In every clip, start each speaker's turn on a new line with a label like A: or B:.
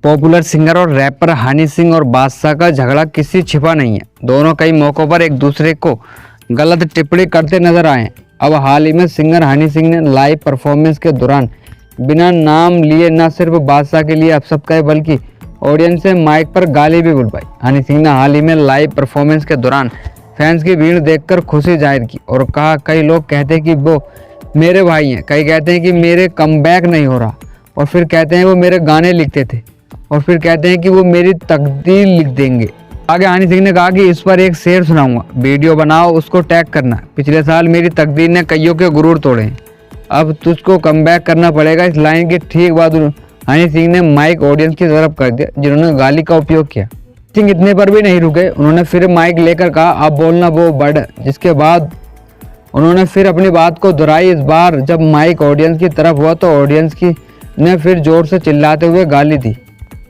A: Popular singer और wrapper Honey Singh और बादशाह का झगड़ा किसी छिपा नहीं है। दोनों कई मौकों पर एक दूसरे को गलत टिप्पणी करते नजर आए। अब हाल ही में सिंगर हनी सिंह ने लाइव परफॉर्मेंस के दौरान बिना नाम लिए न सिर्फ बादशाह के लिए अपशब्द कहे बल्कि ऑडियंस से माइक पर गाली भी बुलवाई। हनी सिंह ने हाल ही में लाइव परफॉर्मेंस के दौरान फैंस की भीड़ देखकर खुशी जाहिर की और कहा, कई लोग कहते हैं कि वो मेरे भाई हैं, कई कहते हैं कि मेरे कमबैक नहीं हो रहा, और फिर कहते हैं वो मेरे गाने लिखते थे, और फिर कहते हैं कि वो मेरी तकदीर लिख देंगे। आगे हनी सिंह ने कहा कि इस पर एक शेर सुनाऊंगा, वीडियो बनाओ, उसको टैग करना। पिछले साल मेरी तकदीर ने कईयों के गुरूर तोड़े, अब तुझको कमबैक करना पड़ेगा। इस लाइन के ठीक बाद हनी सिंह ने माइक ऑडियंस की तरफ कर दिया जिन्होंने गाली का उपयोग किया। सिंह इतने पर भी नहीं रुके, उन्होंने फिर माइक लेकर कहा, अब बोलना वो बढ़, जिसके बाद उन्होंने फिर अपनी बात को दोहराई। इस बार जब माइक ऑडियंस की तरफ हुआ तो ऑडियंस की ने फिर जोर से चिल्लाते हुए गाली दी।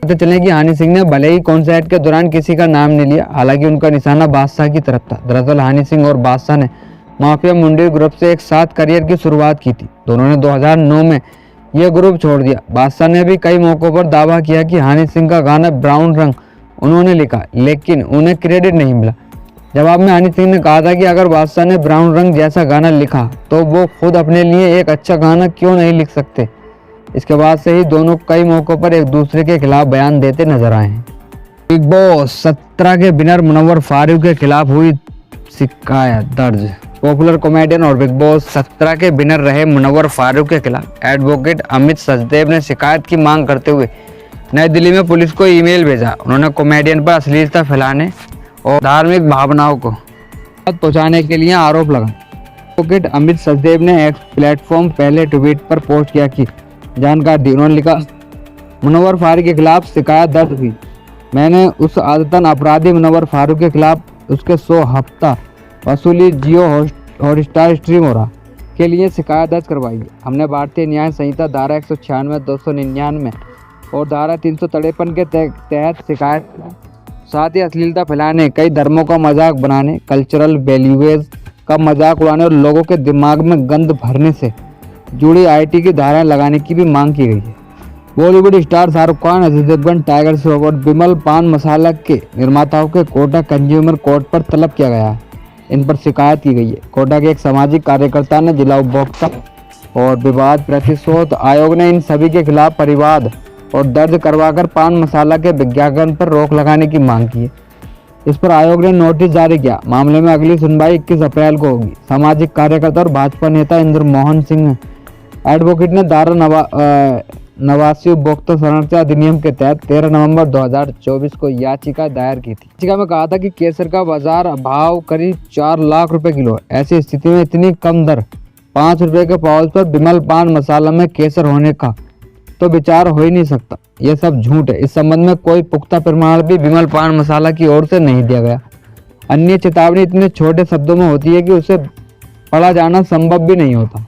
A: पता चले कि हनी सिंह ने भले ही कॉन्सर्ट के दौरान किसी का नाम नहीं लिया, हालांकि उनका निशाना बादशाह की तरफ था। दरअसल हनी सिंह और बादशाह ने माफिया मुंडी ग्रुप से एक साथ करियर की शुरुआत की थी। दोनों ने 2009 में यह ग्रुप छोड़ दिया। बादशाह ने भी कई मौक़ों पर दावा किया कि हनी सिंह का गाना ब्राउन रंग उन्होंने लिखा, लेकिन उन्हें क्रेडिट नहीं मिला। जवाब में हनी सिंह ने कहा था कि अगर बादशाह ने ब्राउन रंग जैसा गाना लिखा तो वो खुद अपने लिए एक अच्छा गाना क्यों नहीं लिख सकते। इसके बाद से ही दोनों कई मौक़ों पर एक दूसरे के खिलाफ बयान देते नजर आए हैं। बिग बॉस 17 के विनर मुनव्वर फारूक के खिलाफ हुई शिकायत दर्ज। पॉपुलर कॉमेडियन और बिग बॉस 17 के विनर रहे मुनव्वर फारूक के खिलाफ एडवोकेट अमित सचदेव ने शिकायत की मांग करते हुए नई दिल्ली में पुलिस को ईमेल भेजा। उन्होंने कॉमेडियन पर अश्लीलता फैलाने और धार्मिक भावनाओं को पहुंचाने के लिए आरोप लगाए। एडवोकेट अमित सचदेव ने एक्स प्लेटफॉर्म पहले ट्वीट पर पोस्ट किया कि जानकारी दी। उन्होंने लिखा, मुनव्वर फारूक के खिलाफ शिकायत दर्ज हुई। मैंने उस आदतन अपराधी मुनव्वर फारूक के खिलाफ उसके 100 हफ्ता वसूली जियो हॉटस्टार स्ट्रीम हो रहा के लिए शिकायत दर्ज करवाई है। हमने भारतीय न्याय संहिता धारा 196, 299 और धारा 353 के तहत शिकायत, साथ ही अश्लीलता फैलाने, कई धर्मों का मजाक बनाने, कल्चरल वैल्यूज का मजाक उड़ाने और लोगों के दिमाग में गंद भरने से जुड़ी आईटी की धाराएं लगाने की भी मांग की गई है। बॉलीवुड स्टार शाहरुख खान, अजय देवगन, टाइगर श्रॉफ और विमल पान मसाला के निर्माताओं के कोटा कंज्यूमर कोर्ट पर तलब किया गया है। इन पर शिकायत की गई है। कोटा के एक सामाजिक कार्यकर्ता ने जिला उपभोक्ता और विवाद प्रतिशोध आयोग ने इन सभी के खिलाफ परिवाद और दर्ज करवाकर पान मसाला के विज्ञापन पर रोक लगाने की मांग की है। इस पर आयोग ने नोटिस जारी किया। मामले में अगली सुनवाई 21 अप्रैल को होगी। सामाजिक कार्यकर्ता और भाजपा नेता इंद्र मोहन सिंह एडवोकेट ने धारा 89 उपभोक्ता संरक्षण अधिनियम के तहत 13 नवंबर 2024 को याचिका दायर की थी। याचिका में कहा था कि केसर का बाजार भाव करीब 4 लाख रुपए किलो है। ऐसी स्थिति में इतनी कम दर 5 रुपए के पाउच पर विमल पान मसाला में केसर होने का तो विचार हो ही नहीं सकता। यह सब झूठ है। इस संबंध में कोई पुख्ता प्रमाण भी विमल पान मसाला की ओर से नहीं दिया गया। अन्य चेतावनी इतने छोटे शब्दों में होती है कि उसे पढ़ा जाना संभव भी नहीं होता।